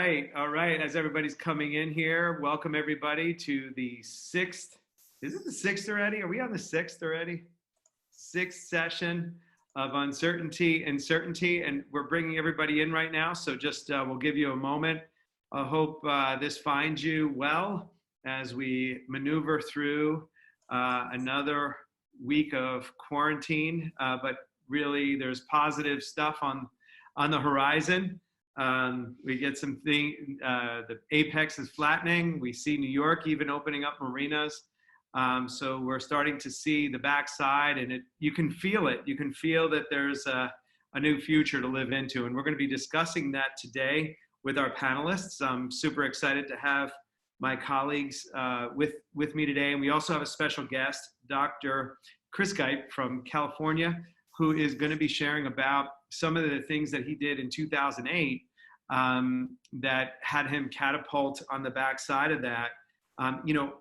right. All right. As everybody's coming in here, welcome everybody to the sixth. Is it the sixth already? Are we on the sixth already? Sixth session of Uncertainty and Certainty. And we're bringing everybody in right now. So just we'll give you a moment. I hope this finds you well as we maneuver through another week of quarantine. But really, there's positive stuff on the horizon. We get the apex is flattening. We see New York even opening up marinas. So we're starting to see the backside, and you can feel it. You can feel that there's a new future to live into. And we're going to be discussing that today with our panelists. I'm super excited to have my colleagues with me today. And we also have a special guest, Dr. Chris Gipe from California, who is going to be sharing about some of the things that he did in 2008 that had him catapult on the backside of that.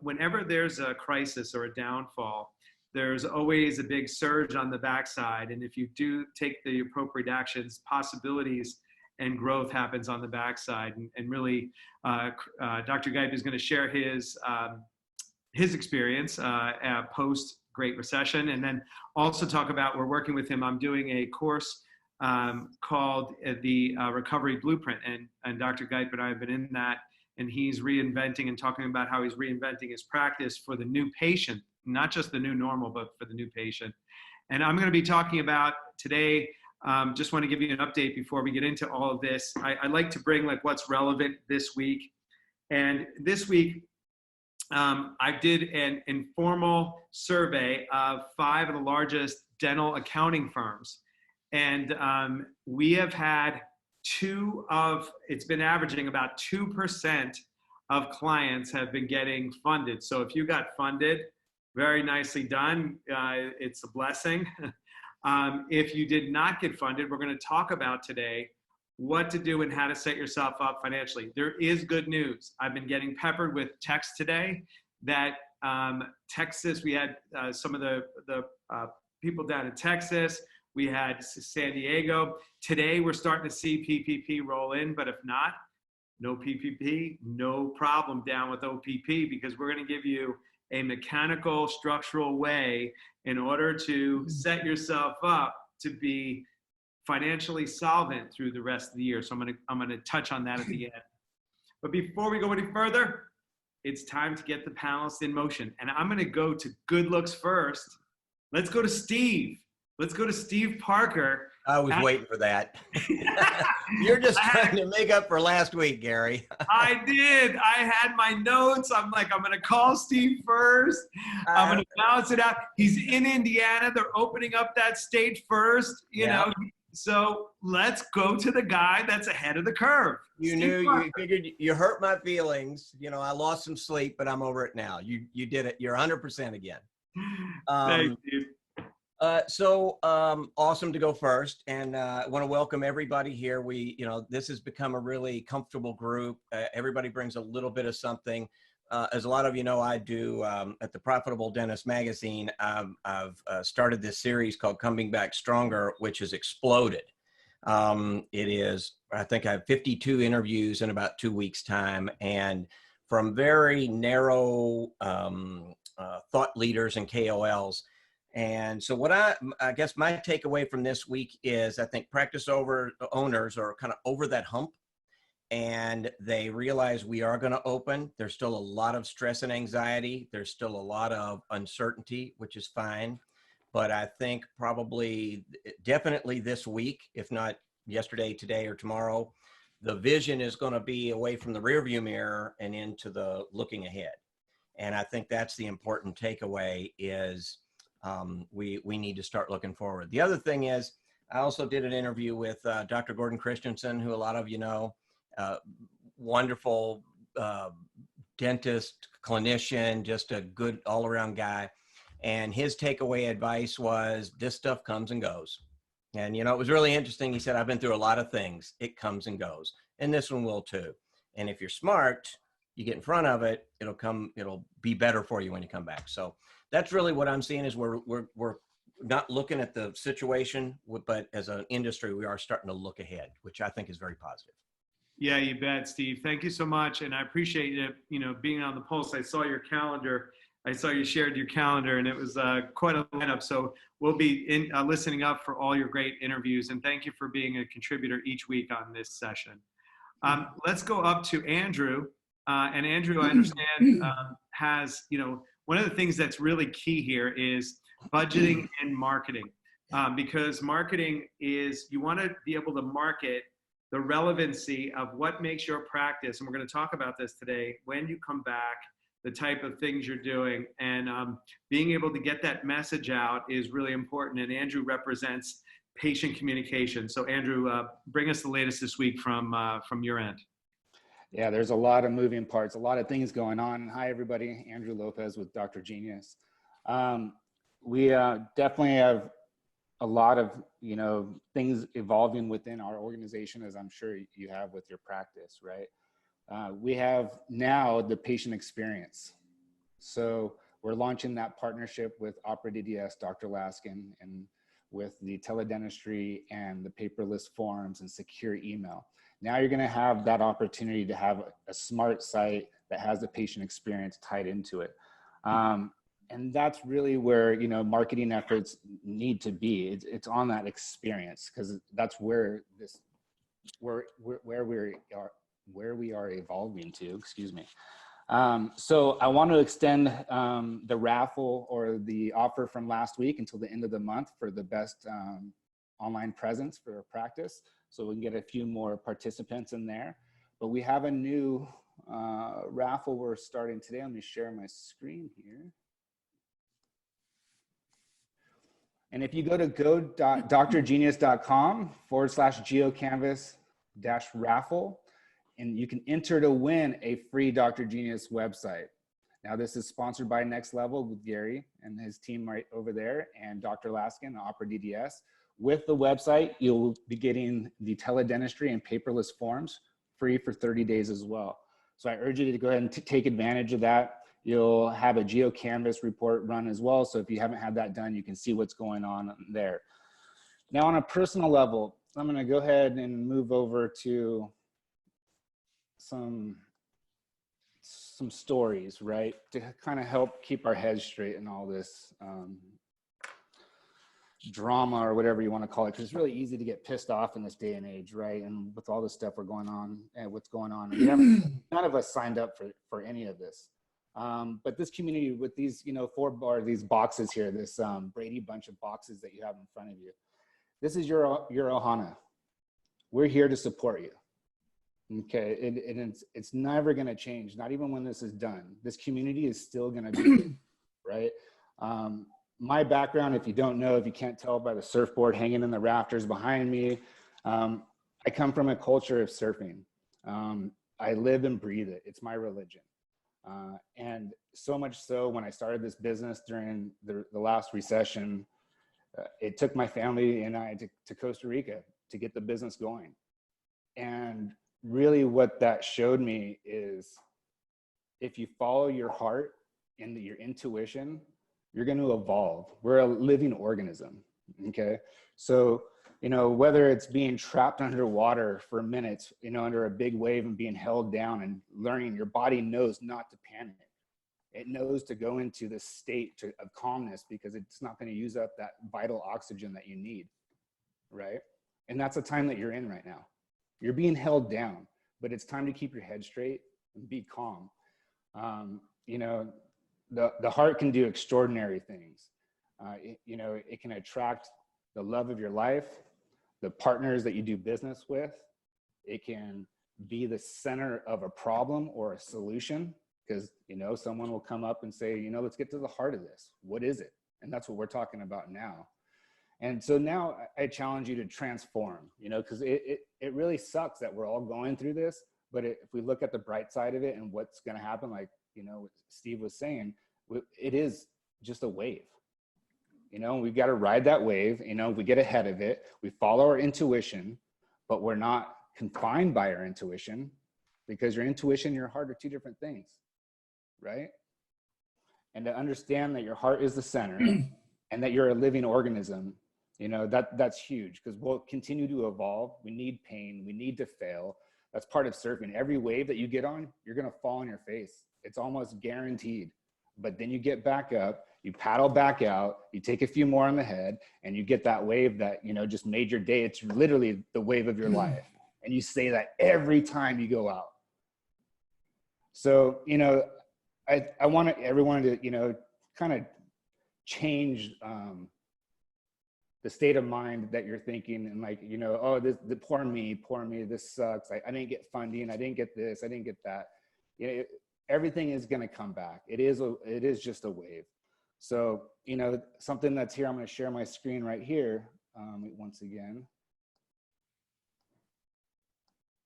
Whenever there's a crisis or a downfall, there's always a big surge on the backside. And if you do take the appropriate actions, possibilities and growth happens on the backside. And really, Dr. Gipe is going to share his experience post Great Recession, and then also talk about, we're working with him. I'm doing a course called the Recovery Blueprint, and Dr. Gipe and I have been in that, and he's reinventing and talking about how he's reinventing his practice for the new patient, not just the new normal, but for the new patient. And I'm going to be talking about today, just want to give you an update before we get into all of this. I like to bring like what's relevant this week. And this week, I did an informal survey of 5 of the largest dental accounting firms. And we have had it's been averaging about 2% of clients have been getting funded. So if you got funded, very nicely done. It's a blessing. If you did not get funded, we're going to talk about today what to do and how to set yourself up financially. There is good news. I've been getting peppered with texts today that Texas, we had some of the people down in Texas, we had San Diego. Today, we're starting to see PPP roll in, but if not, no PPP, no problem down with OPP, because we're going to give you a mechanical, structural way in order to set yourself up to be financially solvent through the rest of the year. So I'm going to touch on that at the end. But before we go any further, it's time to get the panelists in motion. And I'm going to go to good looks first. Let's go to Steve. Let's go to Steve Parker. I was waiting for that. You're just trying to make up for last week, Gary. I did. I had my notes. I'm like, I'm going to call Steve first. I'm going to balance it out. He's in Indiana. They're opening up that state first, you know. So let's go to the guy that's ahead of the curve. You figured you hurt my feelings. You know, I lost some sleep, but I'm over it now. You did it. You're 100% again. Thanks, Steve. Awesome to go first, and I want to welcome everybody here. This has become a really comfortable group. Everybody brings a little bit of something. As a lot of you know, I do at the Profitable Dentist magazine. I've started this series called Coming Back Stronger, which has exploded. I think I have 52 interviews in about 2 weeks' time, and from very narrow thought leaders and KOLs. And so what I guess my takeaway from this week is, I think practice owners are kind of over that hump, and they realize we are going to open. There's still a lot of stress and anxiety. There's still a lot of uncertainty, which is fine. But I think definitely this week, if not yesterday, today, or tomorrow, the vision is going to be away from the rearview mirror and into the looking ahead. And I think that's the important takeaway is, we need to start looking forward. The other thing is, I also did an interview with Dr. Gordon Christensen, who a lot of you know, wonderful dentist, clinician, just a good all-around guy. And his takeaway advice was, this stuff comes and goes. And, it was really interesting. He said, I've been through a lot of things. It comes and goes. And this one will too. And if you're smart, you get in front of it, it'll be better for you when you come back. So that's really what I'm seeing, is we're not looking at the situation, but as an industry, we are starting to look ahead, which I think is very positive. Yeah, you bet, Steve. Thank you so much, and I appreciate you, being on the pulse. I saw your calendar. I saw you shared your calendar, and it was quite a lineup. So we'll be listening up for all your great interviews, and thank you for being a contributor each week on this session. Let's go up to Andrew, and Andrew, I understand, has one of the things that's really key here is budgeting and marketing, because marketing is you want to be able to market the relevancy of what makes your practice, and we're going to talk about this today, when you come back, the type of things you're doing, and being able to get that message out is really important, and Andrew represents patient communication. So Andrew, bring us the latest this week from your end. Yeah, there's a lot of moving parts, a lot of things going on. Hi, everybody. Andrew Lopez with Dr. Genius. We definitely have a lot of things evolving within our organization, as I'm sure you have with your practice, right? We have now the patient experience. So we're launching that partnership with OperaDDS, Dr. Laskin, and with the teledentistry and the paperless forms and secure email. Now you're going to have that opportunity to have a smart site that has the patient experience tied into it. And that's really where, marketing efforts need to be. It's on that experience, because that's where we are evolving to, excuse me. So I want to extend the raffle or the offer from last week until the end of the month for the best online presence for a practice. So we can get a few more participants in there. But we have a new raffle we're starting today. Let me share my screen here. And if you go to drgenius.com/geocanvas-raffle, and you can enter to win a free Dr. Genius website. Now, this is sponsored by NextLevel with Gary and his team right over there, and Dr. Laskin, OperaDDS. With the website, you'll be getting the teledentistry and paperless forms free for 30 days as well. So I urge you to go ahead and take advantage of that. You'll have a GeoCanvas report run as well. So if you haven't had that done, you can see what's going on there. Now, on a personal level, I'm going to go ahead and move over to some stories, right, to kind of help keep our heads straight in all this drama, or whatever you want to call it, because it's really easy to get pissed off in this day and age, right? And with all this stuff we're going on and what's going on, we haven't, none of us signed up for any of this. But this community with these, these boxes here, this Brady bunch of boxes that you have in front of you, this is your Ohana. We're here to support you. Okay, it's never going to change. Not even when this is done. This community is still going to be, right? My background, if you don't know, if you can't tell by the surfboard hanging in the rafters behind me, I come from a culture of surfing. I live and breathe it. It's my religion. And so much so, when I started this business during the last recession, it took my family and I to Costa Rica to get the business going. And really what that showed me is, if you follow your heart and your intuition, you're going to evolve. We're a living organism, okay? So, whether it's being trapped underwater for minutes, under a big wave and being held down and learning, your body knows not to panic. It knows to go into this state of calmness, because it's not going to use up that vital oxygen that you need, right? And that's the time that you're in right now. You're being held down, but it's time to keep your head straight and be calm. The heart can do extraordinary things. It can attract the love of your life, the partners that you do business with. It can be the center of a problem or a solution, because, someone will come up and say, let's get to the heart of this. What is it? And that's what we're talking about now. And so now I challenge you to transform, because it really sucks that we're all going through this. But if we look at the bright side of it and what's going to happen, like, what Steve was saying, it is just a wave. We've got to ride that wave. We get ahead of it. We follow our intuition, but we're not confined by our intuition, because your intuition and your heart are two different things, right? And to understand that your heart is the center and that you're a living organism, that's huge, because we'll continue to evolve. We need pain. We need to fail. That's part of surfing. Every wave that you get on, you're going to fall on your face. It's almost guaranteed. But then you get back up, you paddle back out, you take a few more on the head, and you get that wave that, you know, just made your day. It's literally the wave of your life. And you say that every time you go out. So, you know, I want everyone to, you know, kind of change the state of mind that you're thinking, and like, you know, oh, the poor me, this sucks. I didn't get funding. I didn't get this. I didn't get that. You know, everything is going to come back. It is just a wave. So, you know, something that's here, I'm going to share my screen right here. Once again,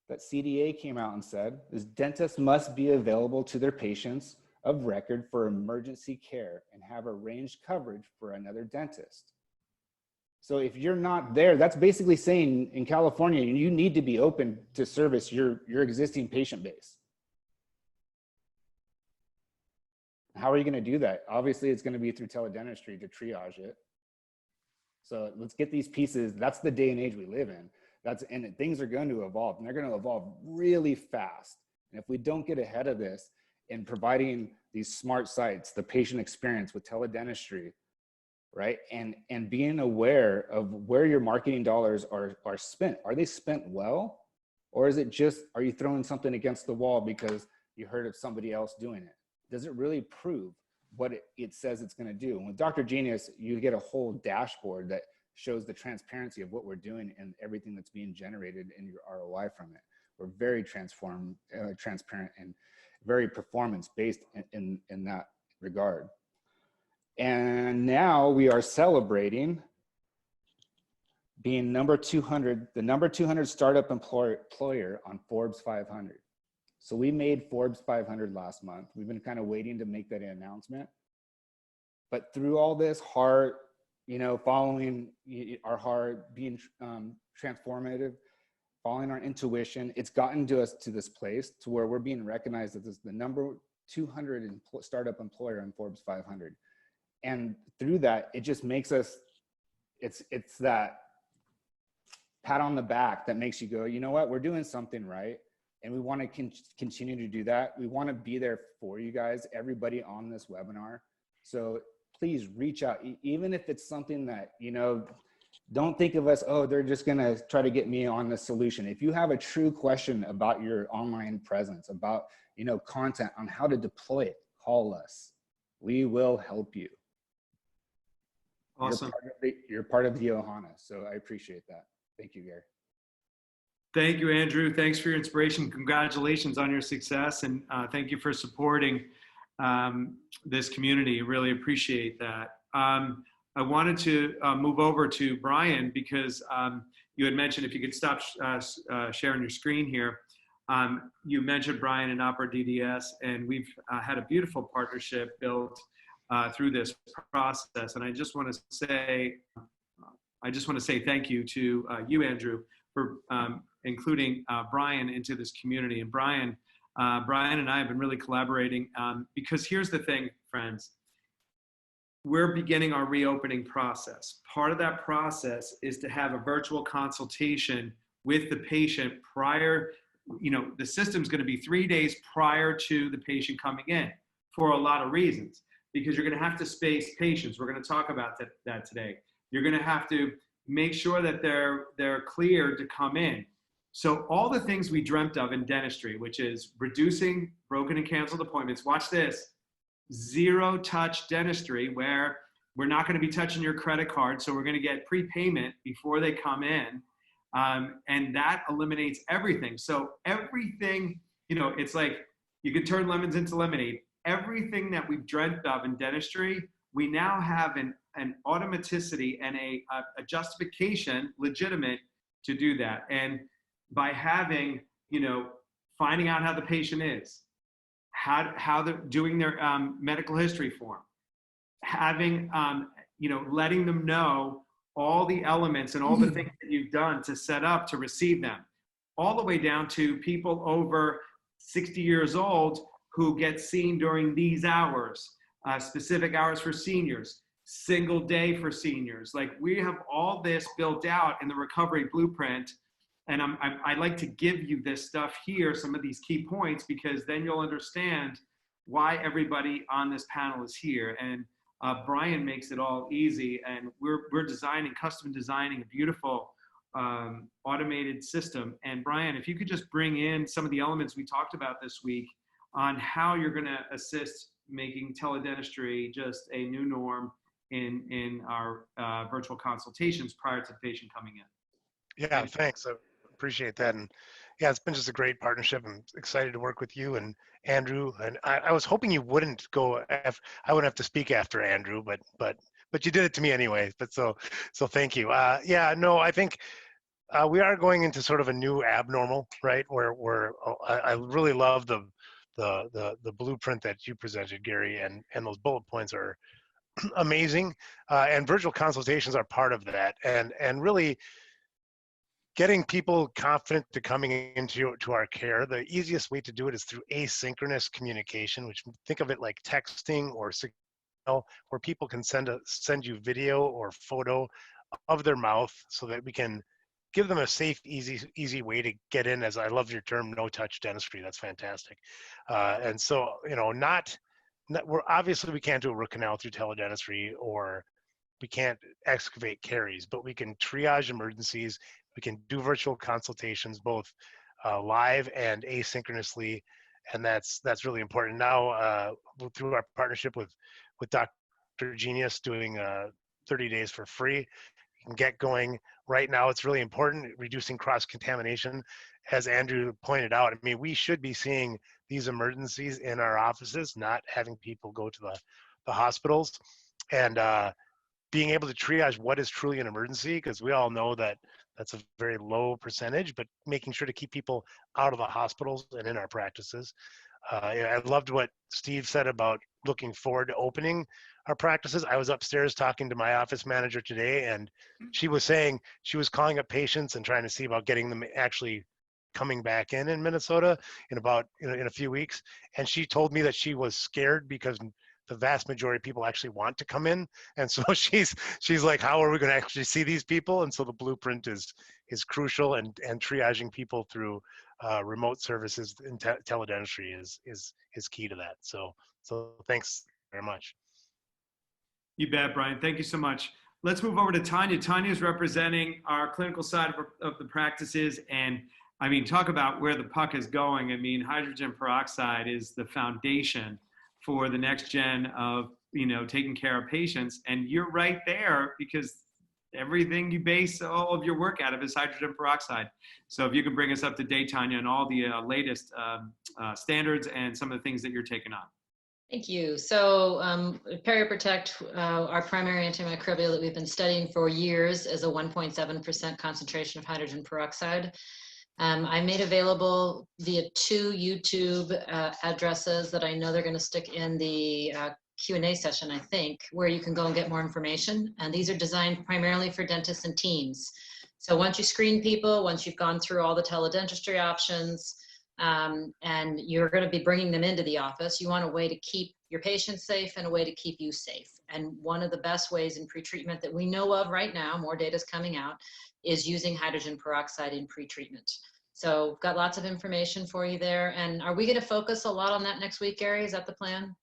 that CDA came out and said, this dentist must be available to their patients of record for emergency care and have arranged coverage for another dentist. So if you're not there, that's basically saying in California, you need to be open to service your existing patient base. How are you going to do that? Obviously, it's going to be through teledentistry to triage it. So let's get these pieces. That's the day and age we live in. And things are going to evolve, and they're going to evolve really fast. And if we don't get ahead of this in providing these smart sites, the patient experience with teledentistry, right? And being aware of where your marketing dollars are spent. Are they spent well? Or is it just, are you throwing something against the wall because you heard of somebody else doing it? Does it really prove what it says it's going to do? And with Dr. Genius, you get a whole dashboard that shows the transparency of what we're doing and everything that's being generated in your ROI from it. We're very transparent and very performance-based in that regard. And now we are celebrating being number 200, the number 200 startup employer on Forbes 500. So we made Forbes 500 last month. We've been kind of waiting to make that announcement. But through all this heart, you know, following our heart, being transformative, following our intuition, it's gotten to us to this place to where we're being recognized as the number 200 startup employer on Forbes 500. And through that, it just makes us, it's that pat on the back that makes you go, you know what, we're doing something right. And we want to continue to do that. We want to be there for you guys, everybody on this webinar. So please reach out, even if it's something that, you know, don't think of us, oh, they're just going to try to get me on the solution. If you have a true question about your online presence, about, you know, content on how to deploy it, call us. We will help you. Awesome. You're part of the Ohana, so I appreciate that. Thank you, Gary. Thank you, Andrew. Thanks for your inspiration. Congratulations on your success, and thank you for supporting this community. Really appreciate that. I wanted to move over to Brian because you had mentioned, if you could stop sharing your screen here, you mentioned Brian and OperaDDS, and we've had a beautiful partnership built through this process. And I just want to say thank you to you, Andrew, for including Brian into this community. And Brian and I have been really collaborating because here's the thing, friends. We're beginning our reopening process. Part of that process is to have a virtual consultation with the patient prior, you know, the system's going to be 3 days prior to the patient coming in for a lot of reasons, because you're going to have to space patients. We're going to talk about that today. You're going to have to make sure that they're cleared to come in. So all the things we dreamt of in dentistry, which is reducing broken and canceled appointments, watch this, zero touch dentistry, where we're not going to be touching your credit card. So we're going to get prepayment before they come in. And that eliminates everything. So everything, you know, it's like you could turn lemons into lemonade. Everything that we've dreamt of in dentistry, we now have an automaticity and a justification, legitimate, to do that. And by having, you know, finding out how the patient is, how they're doing their medical history form, having, you know, letting them know all the elements and all the things that you've done to set up to receive them, all the way down to people over 60 years old who get seen during these hours, specific hours for seniors, single day for seniors. Like, we have all this built out in the recovery blueprint. and I like to give you this stuff here, some of these key points, because then you'll understand why everybody on this panel is here. And Brian makes it all easy, and we're custom designing a beautiful automated system. And Brian, if you could just bring in some of the elements we talked about this week on how you're going to assist making teledentistry just a new norm in our virtual consultations prior to the patient coming in. Yeah, thanks. I appreciate that. And yeah, it's been just a great partnership. I'm excited to work with you and Andrew. And I was hoping you wouldn't go I wouldn't have to speak after Andrew, but you did it to me anyway. But so thank you. Yeah, no, I think we are going into sort of a new abnormal, right? Where I really love the blueprint that you presented, Gary, and those bullet points are amazing. And virtual consultations are part of that. And really getting people confident to coming into our care. The easiest way to do it is through asynchronous communication, which think of it like texting or signal, where people can send you video or photo of their mouth so that we can give them a safe, easy way to get in. As I love your term, no touch dentistry. That's fantastic. And so, we're obviously we can't do a root canal through teledentistry, or we can't excavate caries, but we can triage emergencies. We can do virtual consultations, both live and asynchronously, and that's really important. Now, through our partnership with Dr. Genius, doing 30 days for free, you can get going right now. It's really important, reducing cross-contamination. As Andrew pointed out, I mean, we should be seeing these emergencies in our offices, not having people go to the hospitals, and being able to triage what is truly an emergency, because we all know that that's a very low percentage, but making sure to keep people out of the hospitals and in our practices. I loved what Steve said about looking forward to opening our practices. I was upstairs talking to my office manager today, and she was saying she was calling up patients and trying to see about getting them actually coming back in Minnesota in about in a few weeks. And she told me that she was scared because the vast majority of people actually want to come in, and so she's like, how are we going to actually see these people? And so the blueprint is crucial, and triaging people through remote services in teledentistry is key to that. So thanks very much. You bet, Brian. Thank you so much. Let's move over to Tanya. Tanya is representing our clinical side of the practices, and I mean, talk about where the puck is going. I mean, hydrogen peroxide is the foundation for the next gen of, taking care of patients. And you're right there, because everything you base all of your work out of is hydrogen peroxide. So if you can bring us up to date, Tanya, on all the latest standards and some of the things that you're taking on. Thank you. So PerioProtect, our primary antimicrobial that we've been studying for years, is a 1.7% concentration of hydrogen peroxide. I made available via 2 YouTube addresses that I know they're going to stick in the Q&A session, I think, where you can go and get more information. And these are designed primarily for dentists and teams. So once you screen people, once you've gone through all the teledentistry options, and you're going to be bringing them into the office, you want a way to keep your patients safe and a way to keep you safe. And one of the best ways in pretreatment that we know of right now, more data is coming out, is using hydrogen peroxide in pretreatment. So got lots of information for you there. And are we going to focus a lot on that next week, Gary? Is that the plan?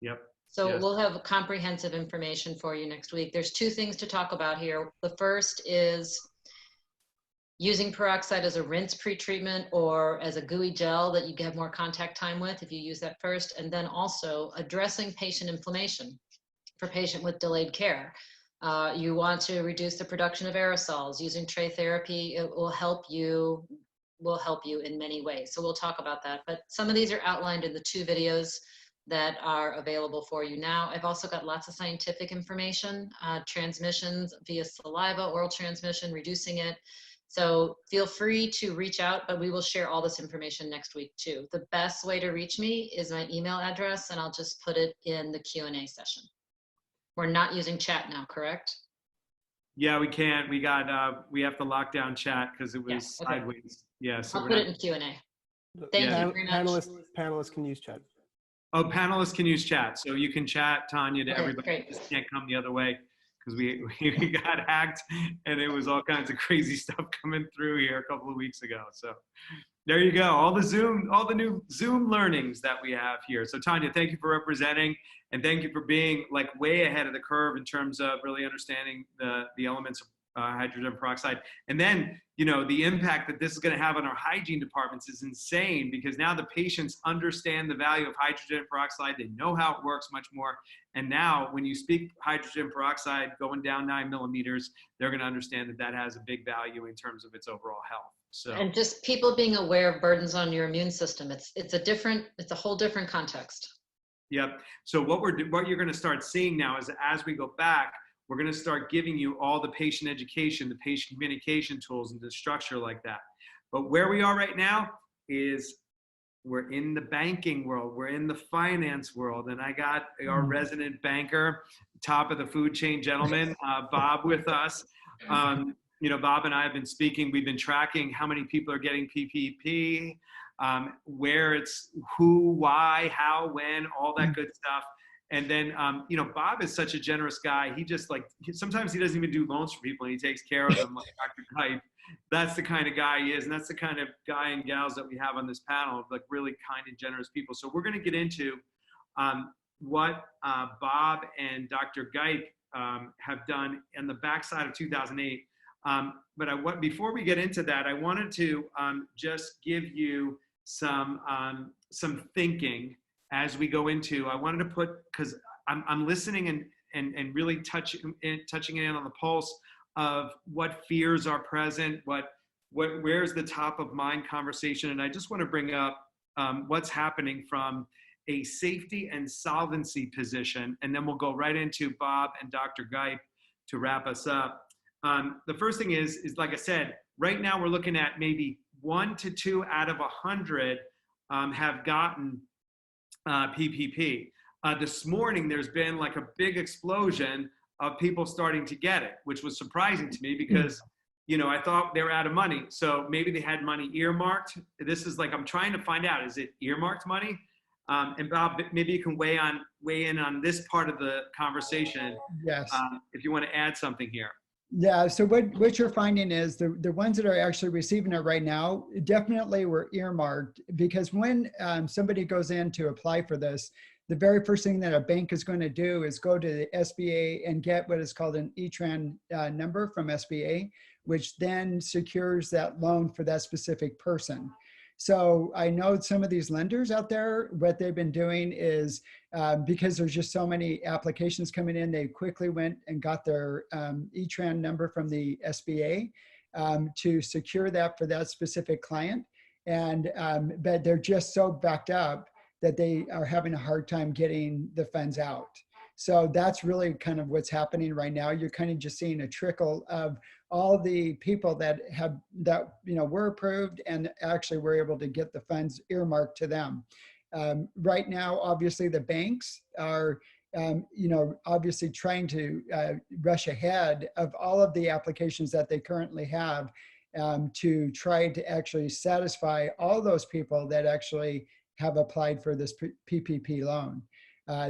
Yep. So yes. We'll have comprehensive information for you next week. There's 2 things to talk about here. The first is using peroxide as a rinse pretreatment or as a gooey gel that you get more contact time with if you use that first. And then also addressing patient inflammation for patient with delayed care. You want to reduce the production of aerosols. Using tray therapy, it will help you in many ways. So we'll talk about that. But some of these are outlined in the 2 videos that are available for you now. I've also got lots of scientific information, transmissions via saliva, oral transmission, reducing it. So feel free to reach out, but we will share all this information next week too. The best way to reach me is my email address, and I'll just put it in the Q&A session. We're not using chat now, correct? Yeah, we can't. We have to lock down chat because it was sideways. Yeah, so I'll put it in Q&A. Thank you very much. Panelists can use chat. Oh, panelists can use chat. So you can chat, Tanya, to everybody. Great. Just can't come the other way because we got hacked and it was all kinds of crazy stuff coming through here a couple of weeks ago. So there you go. All the new Zoom learnings that we have here. So Tanya, thank you for representing, and thank you for being like way ahead of the curve in terms of really understanding the elements of hydrogen peroxide. And then, you know, the impact that this is going to have on our hygiene departments is insane, because now the patients understand the value of hydrogen peroxide. They know how it works much more. And now when you speak hydrogen peroxide going down 9 millimeters, they're going to understand that that has a big value in terms of its overall health. So, and just people being aware of burdens on your immune system. It's a whole different context. yep. So what you're going to start seeing now is, as we go back, we're going to start giving you all the patient education, the patient communication tools, and the structure like that. But where we are right now is we're in the banking world, we're in the finance world, and I got our resident banker, top of the food chain gentleman, Bob, with us. You know, Bob and I have been speaking. We've been tracking how many people are getting PPP, where it's who, why, how, when, all that good stuff. And then, you know, Bob is such a generous guy. He just sometimes he doesn't even do loans for people, and he takes care of them like Dr. Gipe. That's the kind of guy he is. And that's the kind of guy and gals that we have on this panel, like really kind and generous people. So we're going to get into what Bob and Dr. Gipe have done in the backside of 2008. But before we get into that, I wanted to just give you some thinking as we go into. I wanted to put, because I'm listening and really touching in on the pulse of what fears are present, where's the top of mind conversation. And I just want to bring up what's happening from a safety and solvency position, and then we'll go right into Bob and Dr. Gipe to wrap us up. The first thing is like I said, right now we're looking at maybe 1 to 2 out of 100 have gotten PPP. This morning, there's been like a big explosion of people starting to get it, which was surprising to me because, you know, I thought they were out of money. So maybe they had money earmarked. This is like, I'm trying to find out, is it earmarked money? And Bob, maybe you can weigh in on this part of the conversation. Yes. If you want to add something here. Yeah, so what you're finding is the ones that are actually receiving it right now definitely were earmarked, because when somebody goes in to apply for this, the very first thing that a bank is going to do is go to the SBA and get what is called an ETRAN number from SBA, which then secures that loan for that specific person. So I know some of these lenders out there, what they've been doing is because there's just so many applications coming in, they quickly went and got their ETRAN number from the SBA to secure that for that specific client. And but they're just so backed up that they are having a hard time getting the funds out. So that's really kind of what's happening right now. You're kind of just seeing a trickle of all the people that were approved and actually were able to get the funds earmarked to them. Right now, obviously, the banks are, obviously trying to rush ahead of all of the applications that they currently have to try to actually satisfy all those people that actually have applied for this PPP loan.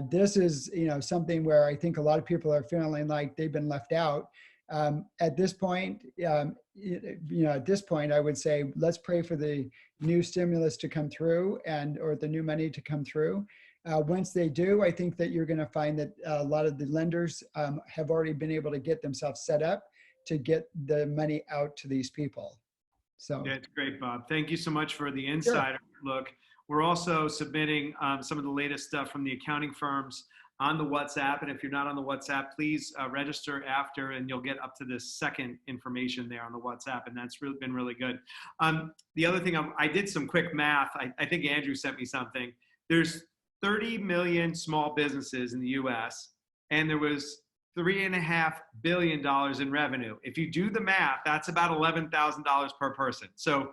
This is, something where I think a lot of people are feeling like they've been left out. At this point, I would say let's pray for the new stimulus to come through or the new money to come through. Once they do, I think that you're going to find that a lot of the lenders have already been able to get themselves set up to get the money out to these people. So that's great, Bob. Thank you so much for the insider look. We're also submitting some of the latest stuff from the accounting firms on the WhatsApp. And if you're not on the WhatsApp, please register after, and you'll get up to the second information there on the WhatsApp. And that's been really good. The other thing, I did some quick math. I think Andrew sent me something. There's 30 million small businesses in the US, and there was $3.5 billion in revenue. If you do the math, that's about $11,000 per person. So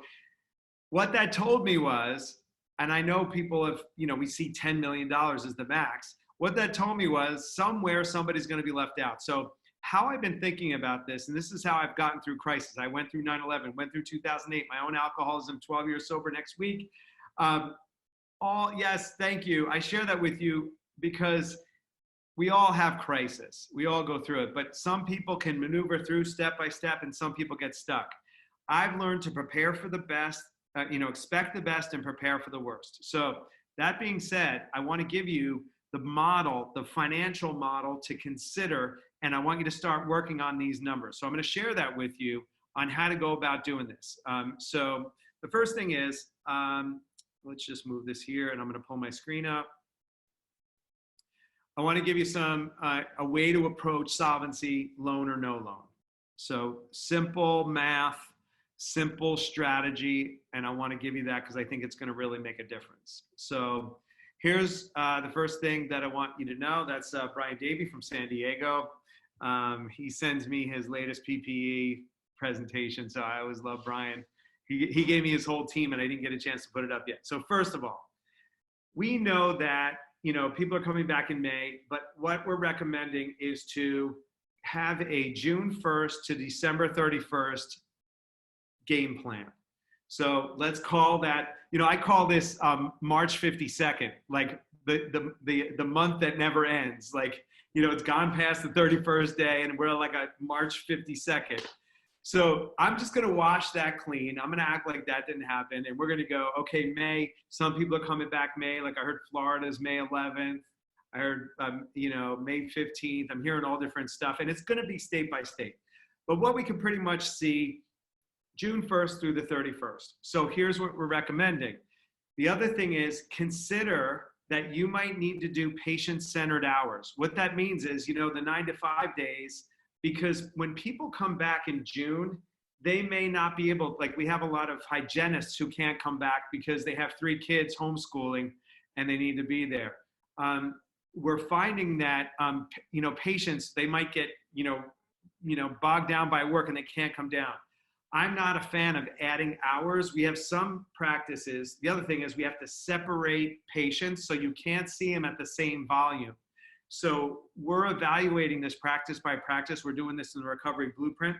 what that told me was, and I know people have, we see $10 million as the max. What that told me was somewhere somebody's going to be left out. So how I've been thinking about this, and this is how I've gotten through crisis. I went through 9/11, went through 2008, my own alcoholism, 12 years sober next week. Yes, thank you. I share that with you because we all have crisis. We all go through it, but some people can maneuver through step by step and some people get stuck. I've learned to prepare for the best, expect the best and prepare for the worst. So that being said, I want to give you the model, the financial model to consider, and I want you to start working on these numbers. So I'm going to share that with you on how to go about doing this. So the first thing is, let's just move this here and I'm going to pull my screen up. I want to give you a way to approach solvency, loan or no loan. So simple math, simple strategy, and I want to give you that because I think it's going to really make a difference. So here's the first thing that I want you to know. That's Brian Davey from San Diego. He sends me his latest PPE presentation, so I always love Brian. He gave me his whole team, and I didn't get a chance to put it up yet. So first of all, we know that people are coming back in May, but what we're recommending is to have a June 1st to December 31st game plan. So let's call that, I call this March 52nd, like the month that never ends. Like, it's gone past the 31st day and we're like a March 52nd. So I'm just going to wash that clean. I'm going to act like that didn't happen. And we're going to go, okay, May, some people are coming back May. Like I heard Florida's May 11th. I heard, May 15th. I'm hearing all different stuff. And it's going to be state by state. But what we can pretty much see June 1st through the 31st. So here's what we're recommending. The other thing is consider that you might need to do patient-centered hours. What that means is, the 9 to 5 days, because when people come back in June, they may not be able, like we have a lot of hygienists who can't come back because they have 3 kids homeschooling and they need to be there. We're finding that, patients, they might get, bogged down by work and they can't come down. I'm not a fan of adding hours. We have some practices. The other thing is we have to separate patients so you can't see them at the same volume. So we're evaluating this practice by practice. We're doing this in the recovery blueprint.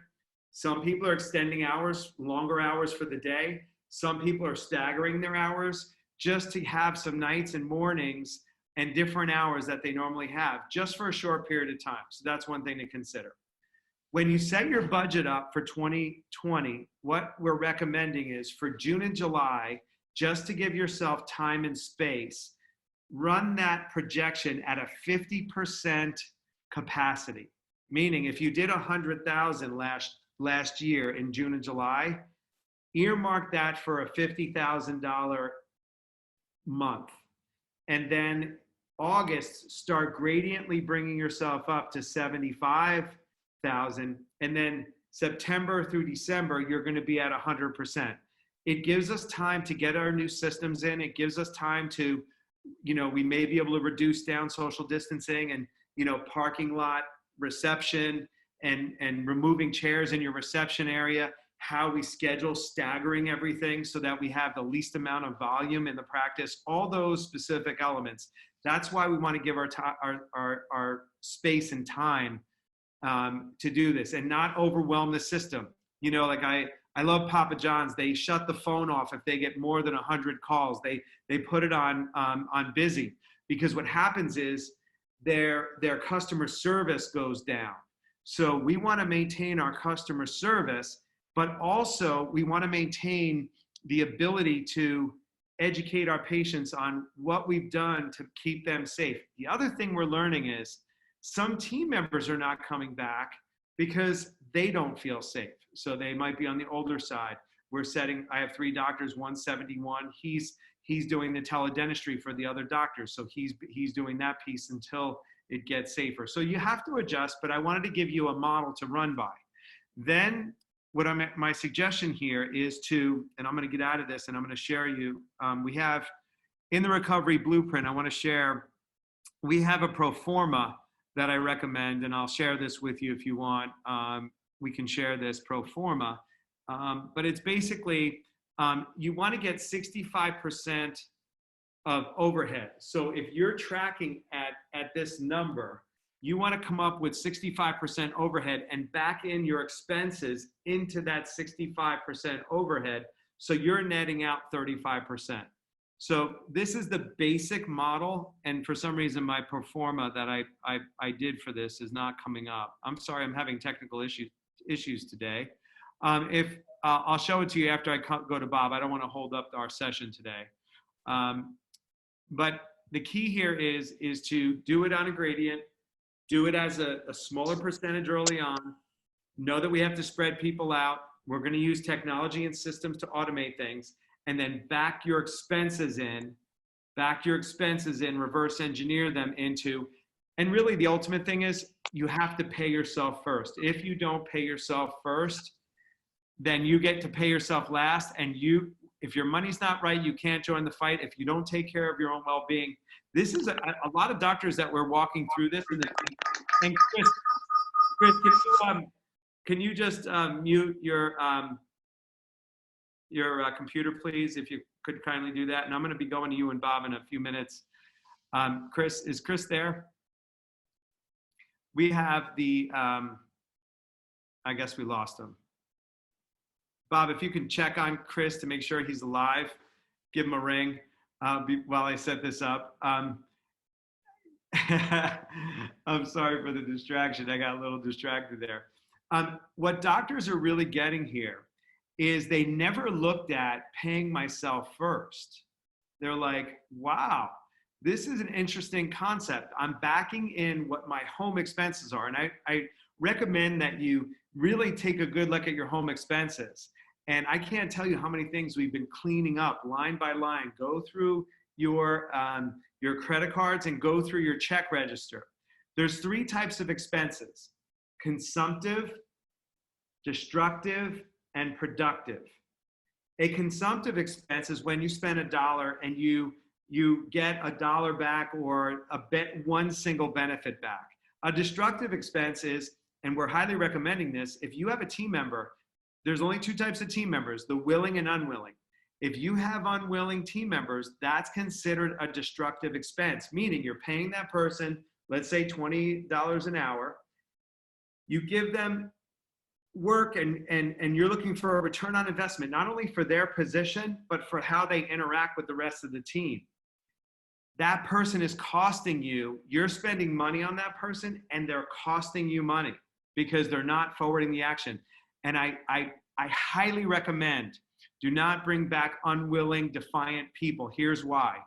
Some people are extending hours, longer hours for the day. Some people are staggering their hours just to have some nights and mornings and different hours that they normally have just for a short period of time. So that's one thing to consider. When you set your budget up for 2020, what we're recommending is for June and July, just to give yourself time and space, run that projection at a 50% capacity. Meaning if you did 100,000 last year in June and July, earmark that for a $50,000 month. And then August, start gradiently bringing yourself up to 75,000. And then September through December, you're going to be at 100%. It gives us time to get our new systems in. It gives us time to, we may be able to reduce down social distancing and, parking lot reception and removing chairs in your reception area, how we schedule staggering everything so that we have the least amount of volume in the practice, all those specific elements. That's why we want to give our space and time to do this and not overwhelm the system. I love Papa John's. They shut the phone off if they get more than 100 calls. They put it on busy, because what happens is their customer service goes down. So we want to maintain our customer service, but also we want to maintain the ability to educate our patients on what we've done to keep them safe. The other thing we're learning is some team members are not coming back because they don't feel safe. So they might be on the older side. I have 3 doctors, one's 71. He's doing the teledentistry for the other doctors. So he's doing that piece until it gets safer. So you have to adjust, but I wanted to give you a model to run by. Then my suggestion here is and I'm going to get out of this and I'm going to share you, we have in the recovery blueprint, I want to share, we have a pro forma that I recommend, and I'll share this with you if you want. We can share this pro forma, but it's basically, you want to get 65% of overhead. So if you're tracking at this number, you want to come up with 65% overhead and back in your expenses into that 65% overhead. So you're netting out 35%. So this is the basic model, and for some reason my pro forma that I did for this is not coming up. I'm sorry, I'm having technical issues today. If I'll show it to you after I go to Bob. I don't want to hold up our session today. But the key here is to do it on a gradient, do it as a smaller percentage early on, know that we have to spread people out. We're going to use technology and systems to automate things, and then back your expenses in, reverse engineer them into, and really the ultimate thing is you have to pay yourself first. If you don't pay yourself first, then you get to pay yourself last, and if your money's not right, you can't join the fight. If you don't take care of your own well-being, this is a lot of doctors that we're walking through this. And Chris, can you just mute your computer, please, if you could kindly do that? And I'm going to be going to you and Bob in a few minutes. Chris, is Chris there? We have the, I guess we lost him. Bob, if you can check on Chris to make sure he's alive, give him a ring while I set this up. I'm sorry for the distraction. I got a little distracted there. What doctors are really getting here is they never looked at paying myself first. They're like, wow, this is an interesting concept. I'm backing in what my home expenses are. And I recommend that you really take a good look at your home expenses. And I can't tell you how many things we've been cleaning up line by line. Go through your credit cards and go through your check register. There's 3 types of expenses: consumptive, destructive, and productive. A consumptive expense is when you spend $1 and you get $1 back or one single benefit back. A destructive expense is, and we're highly recommending this, if you have a team member, there's only 2 types of team members, the willing and unwilling. If you have unwilling team members, that's considered a destructive expense, meaning you're paying that person, let's say $20 an hour. You give them work and you're looking for a return on investment, not only for their position, but for how they interact with the rest of the team. That person is costing you, you're spending money on that person, and they're costing you money because they're not forwarding the action. And I highly recommend, do not bring back unwilling, defiant people. Here's why.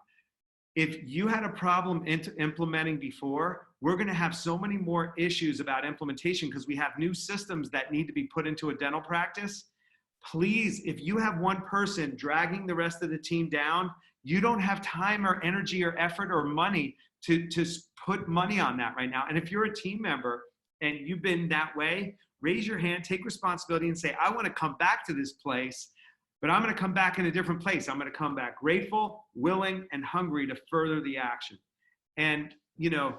If you had a problem implementing before, we're going to have so many more issues about implementation because we have new systems that need to be put into a dental practice. Please, if you have one person dragging the rest of the team down, you don't have time or energy or effort or money to put money on that right now. And if you're a team member and you've been that way, raise your hand, take responsibility and say, I want to come back to this place, but I'm going to come back in a different place. I'm going to come back grateful, willing, and hungry to further the action. And, you know,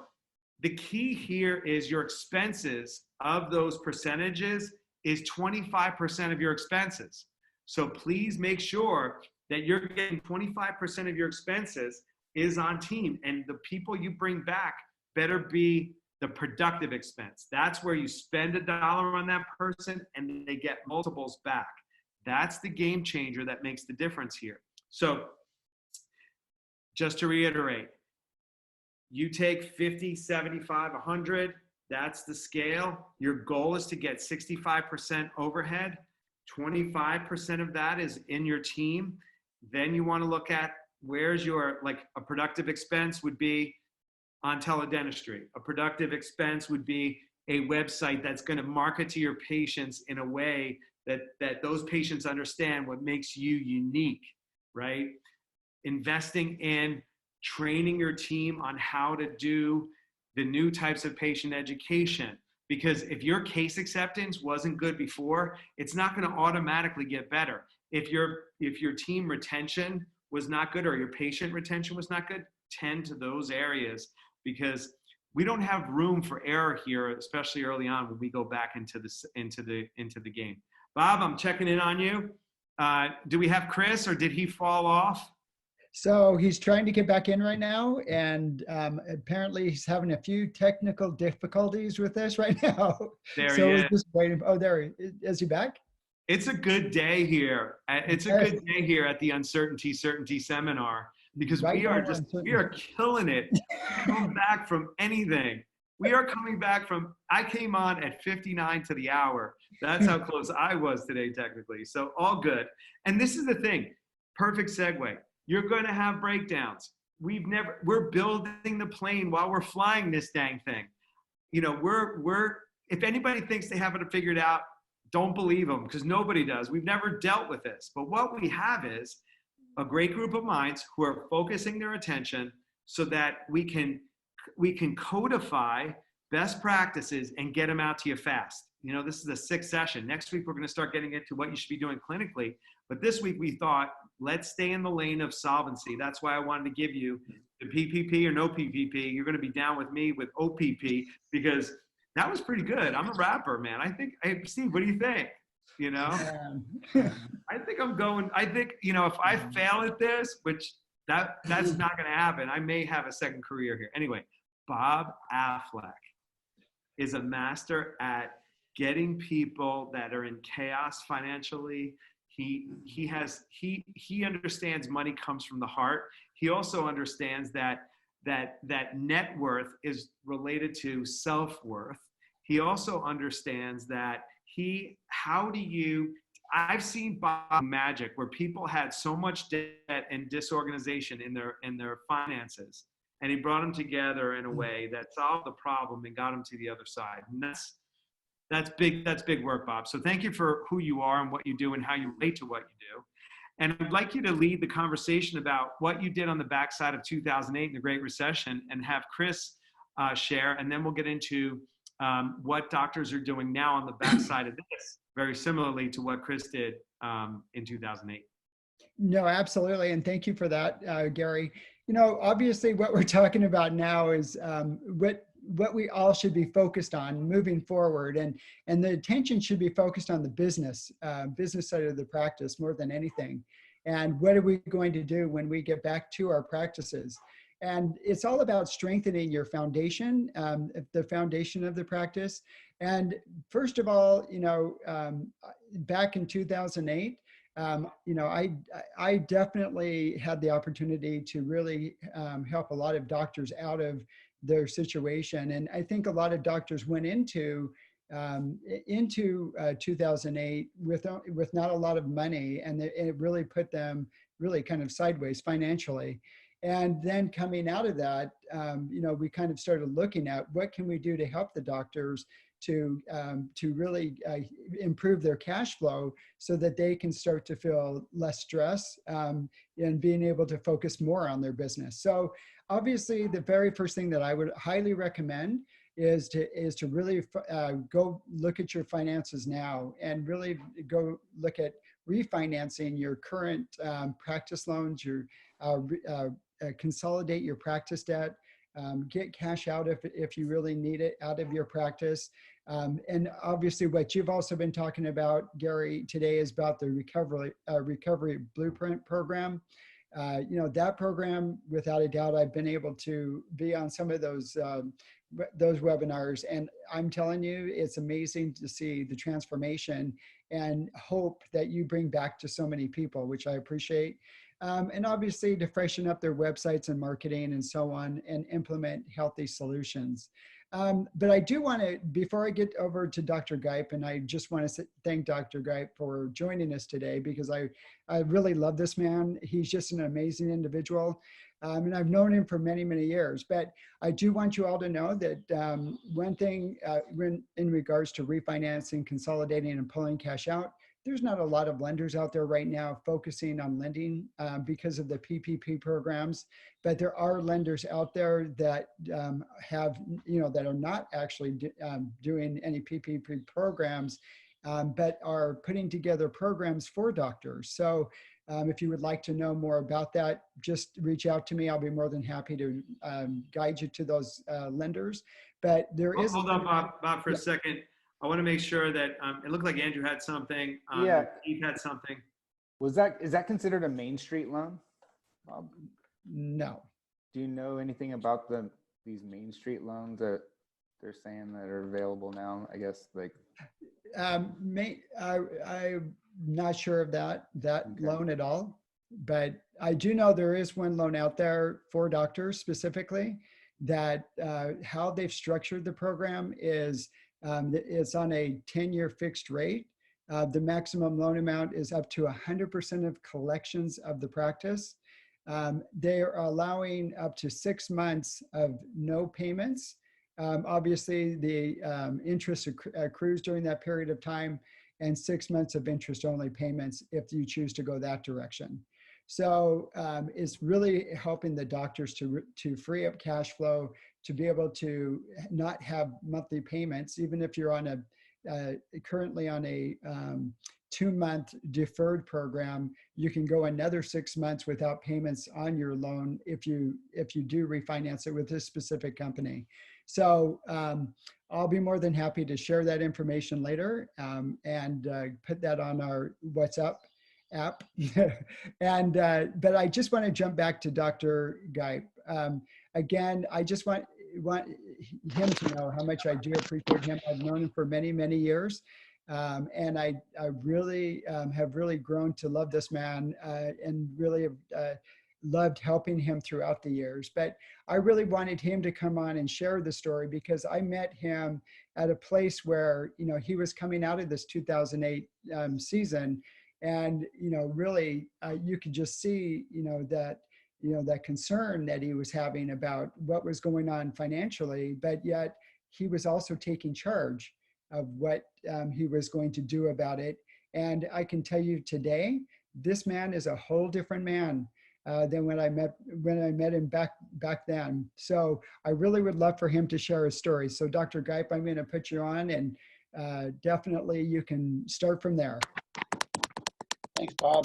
the key here is your expenses of those percentages is 25% of your expenses. So please make sure that you're getting 25% of your expenses is on team, and the people you bring back better be the productive expense. That's where you spend $1 on that person and they get multiples back. That's the game changer that makes the difference here. So just to reiterate, you take 50, 75, 100, that's the scale. Your goal is to get 65% overhead. 25% of that is in your team. Then you want to look at where's your, like a productive expense would be on teledentistry. A productive expense would be a website that's going to market to your patients in a way that those patients understand what makes you unique, right? Investing in training your team on how to do the new types of patient education. Because if your case acceptance wasn't good before, it's not going to automatically get better. If your team retention was not good or your patient retention was not good, tend to those areas, because we don't have room for error here, especially early on when we go back into the game. Bob, I'm checking in on you. Do we have Chris, or did he fall off? So he's trying to get back in right now, and apparently he's having a few technical difficulties with this right now. There so he is. We're just waiting. Oh, there he is. He back? It's a good day here. It's a good day here at the Certainty seminar. because Right we are now, we are killing it. Coming back from anything. We are coming back from, I came on at 59 to the hour. That's how close I was today, technically. So all good. And this is the thing, perfect segue. You're going to have breakdowns. We're building the plane while we're flying this dang thing. You know, if anybody thinks they have it figured out, don't believe them, because nobody does. We've never dealt with this. But what we have is a great group of minds who are focusing their attention so that we can codify best practices and get them out to you fast. You know, this is the 6th session. Next week, we're going to start getting into what you should be doing clinically. But this week, we thought, let's stay in the lane of solvency. That's why I wanted to give you the PPP or no PPP. You're going to be down with me with OPP, because that was pretty good. I'm a rapper, man. I think, hey, Steve, what do you think? You know, I think you know, if I fail at this, which that's not going to happen, I may have a second career here. Anyway, Bob Affleck is a master at getting people that are in chaos financially. He understands money comes from the heart. He also understands that net worth is related to self-worth. He also understands that I've seen Bob magic where people had so much debt and disorganization in their finances, and he brought them together in a way that solved the problem and got them to the other side. And that's big work, Bob. So thank you for who you are and what you do and how you relate to what you do. And I'd like you to lead the conversation about what you did on the backside of 2008 and the Great Recession, and have Chris share, and then we'll get into what doctors are doing now on the backside of this, very similarly to what Chris did in 2008. No, absolutely. And thank you for that, Gary. You know, obviously what we're talking about now is what we all should be focused on moving forward. And the attention should be focused on the business side of the practice more than anything. And what are we going to do when we get back to our practices? And it's all about strengthening your foundation, the foundation of the practice. And first of all, you know, back in 2008, you know, I definitely had the opportunity to really help a lot of doctors out of their situation. And I think a lot of doctors went into 2008 with not a lot of money, and it really put them really kind of sideways financially. And then coming out of that, you know, we kind of started looking at what can we do to help the doctors to really improve their cash flow so that they can start to feel less stress and being able to focus more on their business. So obviously, the very first thing that I would highly recommend is to really go look at your finances now, and really go look at refinancing your current practice loans, consolidate your practice debt, get cash out if you really need it out of your practice. And obviously what you've also been talking about, Gary, today is about the recovery blueprint program. You know, that program, without a doubt, I've been able to be on some of those webinars, and I'm telling you, it's amazing to see the transformation and hope that you bring back to so many people, which I appreciate. And obviously to freshen up their websites and marketing and so on, and implement healthy solutions. But I do want to, before I get over to Dr. Gipe, and I just want to thank Dr. Gipe for joining us today, because I really love this man. He's just an amazing individual. And I've known him for many, many years. But I do want you all to know that one thing in regards to refinancing, consolidating, and pulling cash out, there's not a lot of lenders out there right now focusing on lending because of the PPP programs, but there are lenders out there that have, you know, that are not actually doing any PPP programs, but are putting together programs for doctors. So if you would like to know more about that, just reach out to me. I'll be more than happy to guide you to those lenders. But there is— Hold on, Bob, for a second. I want to make sure that it looked like Andrew had something. Yeah. Steve had something. Is that considered a Main Street loan, Bob? No. Do you know anything about these Main Street loans that they're saying that are available now? I guess like. I'm not sure of that Okay. loan at all. But I do know there is one loan out there for doctors specifically that how they've structured the program is it's on a 10-year fixed rate. The maximum loan amount is up to 100% of collections of the practice. They are allowing up to 6 months of no payments. Obviously, the interest accrues during that period of time, and 6 months of interest-only payments if you choose to go that direction. So it's really helping the doctors to free up cash flow, to be able to not have monthly payments, even if you're on currently on a 2-month deferred program. You can go another 6 months without payments on your loan if you do refinance it with this specific company. So I'll be more than happy to share that information later and put that on our WhatsApp app. And but I just want to jump back to Dr. Gipe. Again, I just want him to know how much I do appreciate him. I've known him for many, many years. And I really have really grown to love this man and really have loved helping him throughout the years. But I really wanted him to come on and share the story because I met him at a place where, you know, he was coming out of this 2008 season. And, you know, really you could just see, that concern that he was having about what was going on financially, but yet he was also taking charge of what he was going to do about it. And I can tell you today, this man is a whole different man than when I met him back then. So I really would love for him to share his story. So Dr. Gipe, I'm going to put you on, and definitely you can start from there. Thanks, Bob.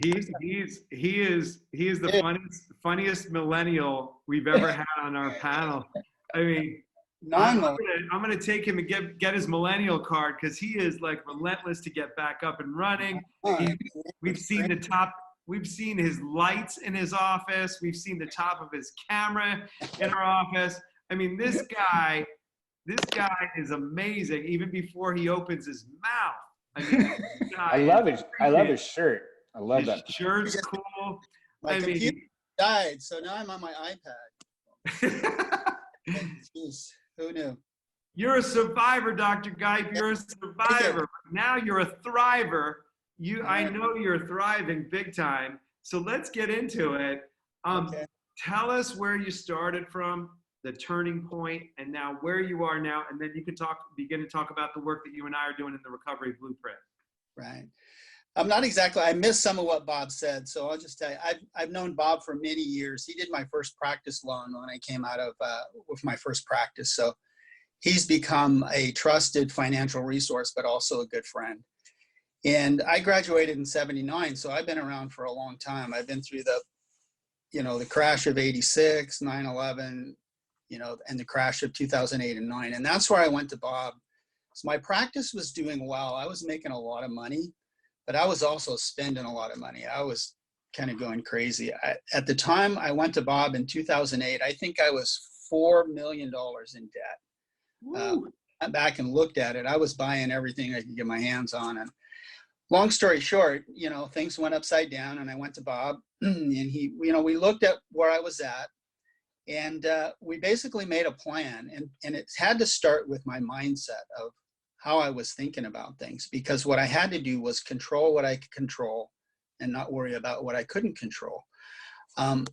He is the funniest millennial we've ever had on our panel. I mean, I'm gonna take him and get his millennial card because he is like relentless to get back up and running. We've seen his lights in his office. We've seen the top of his camera in our office. I mean, this guy is amazing. Even before he opens his mouth. I mean, I love his shirt. I love that. His shirt's cool. My computer died, so now I'm on my iPad. Jeez, who knew? You're a survivor, Dr. Gipe. You're a survivor. Now you're a thriver. I know you're thriving big time. So let's get into it. Okay. Tell us where you started from, the turning point, and now where you are now, and then you can begin to talk about the work that you and I are doing in the Recovery Blueprint. Right. I'm not exactly, I missed some of what Bob said, so I'll just tell you, I've known Bob for many years. He did my first practice loan when I came out of, with my first practice. So he's become a trusted financial resource, but also a good friend. And I graduated in '79, so I've been around for a long time. I've been through the crash of '86, 9/11, and the crash of 2008 and 9. And that's where I went to Bob. So my practice was doing well. I was making a lot of money, but I was also spending a lot of money. I was kind of going crazy. At the time I went to Bob in 2008, I think I was $4 million in debt. I went back and looked at it. I was buying everything I could get my hands on. And long story short, things went upside down, and I went to Bob and we looked at where I was at, and we basically made a plan, and it had to start with my mindset of how I was thinking about things, because what I had to do was control what I could control and not worry about what I couldn't control.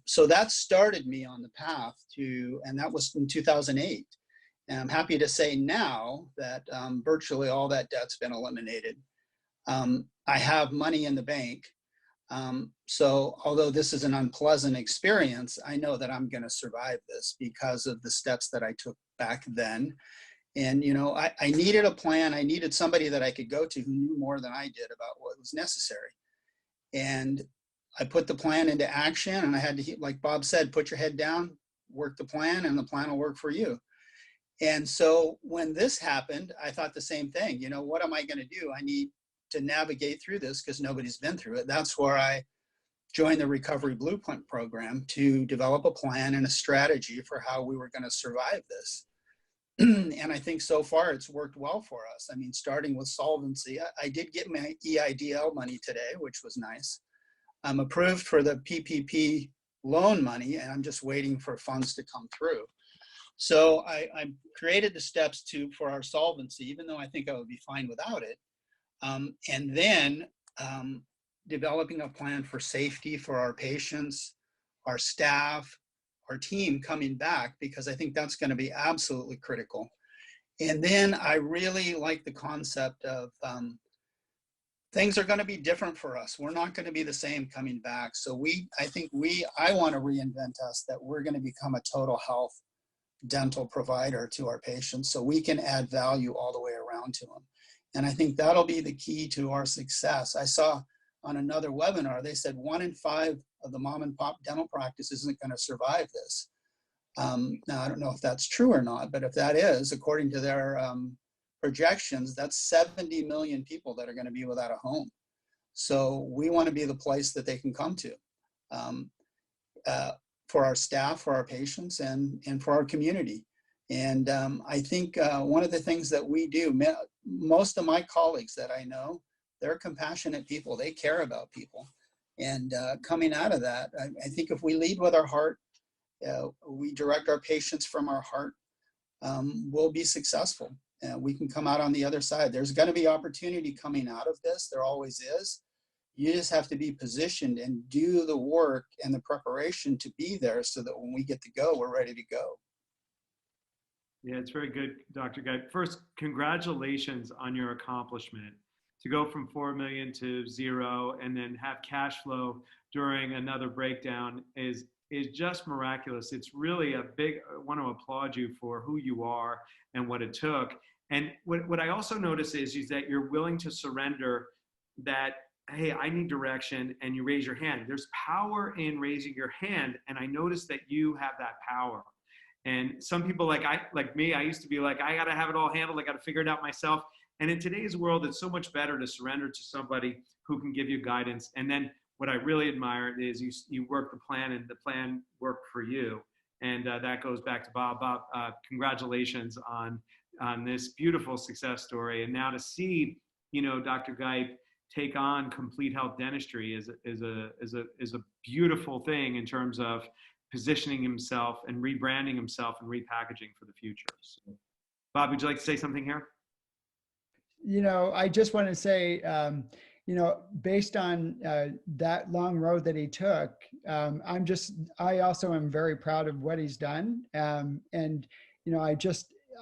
So that started me on the path and that was in 2008. And I'm happy to say now that virtually all that debt's been eliminated. I have money in the bank. So although this is an unpleasant experience, I know that I'm going to survive this because of the steps that I took back then. And, I needed a plan. I needed somebody that I could go to who knew more than I did about what was necessary. And I put the plan into action, and I had to, like Bob said, put your head down, work the plan, and the plan will work for you. And so when this happened, I thought the same thing. What am I going to do? I need to navigate through this because nobody's been through it. That's where I joined the Recovery Blueprint program to develop a plan and a strategy for how we were going to survive this. And I think so far it's worked well for us. I mean, starting with solvency, I did get my EIDL money today, which was nice. I'm approved for the PPP loan money, and I'm just waiting for funds to come through. So I created the steps for our solvency, even though I think I would be fine without it. And then developing a plan for safety for our patients, our staff, our team coming back, because I think that's going to be absolutely critical. And then I really like the concept of things are going to be different for us. We're not going to be the same coming back. So I want to reinvent us, that we're going to become a total health dental provider to our patients, so we can add value all the way around to them. And I think that'll be the key to our success. I saw on another webinar, they said 1 in 5 of the mom and pop dental practice isn't going to survive this. Now, I don't know if that's true or not, but if that is, according to their projections, that's 70 million people that are going to be without a home. So we want to be the place that they can come to for our staff, for our patients, and for our community. And I think one of the things that we do, most of my colleagues that I know, they're compassionate people. They care about people. And coming out of that, I think if we lead with our heart, we direct our patients from our heart, we'll be successful. We can come out on the other side. There's going to be opportunity coming out of this. There always is. You just have to be positioned and do the work and the preparation to be there, so that when we get to go, we're ready to go. Yeah, it's very good, Dr. Gipe. First, congratulations on your accomplishment. To go from 4 million to 0 and then have cash flow during another breakdown is just miraculous. It's really a big, I want to applaud you for who you are and what it took. And what I also notice is that you're willing to surrender that, hey, I need direction, and you raise your hand. There's power in raising your hand, and I noticed that you have that power. And some people like me, I used to be like, I got to have it all handled. I got to figure it out myself. And in today's world, it's so much better to surrender to somebody who can give you guidance. And then what I really admire is you work the plan, and the plan worked for you. And that goes back to Bob. Bob, congratulations on this beautiful success story. And now to see, Dr. Gipe take on complete health dentistry is a beautiful thing in terms of positioning himself and rebranding himself and repackaging for the future. So, Bob, would you like to say something here? I just want to say, based on that long road that he took, I also am very proud of what he's done. And,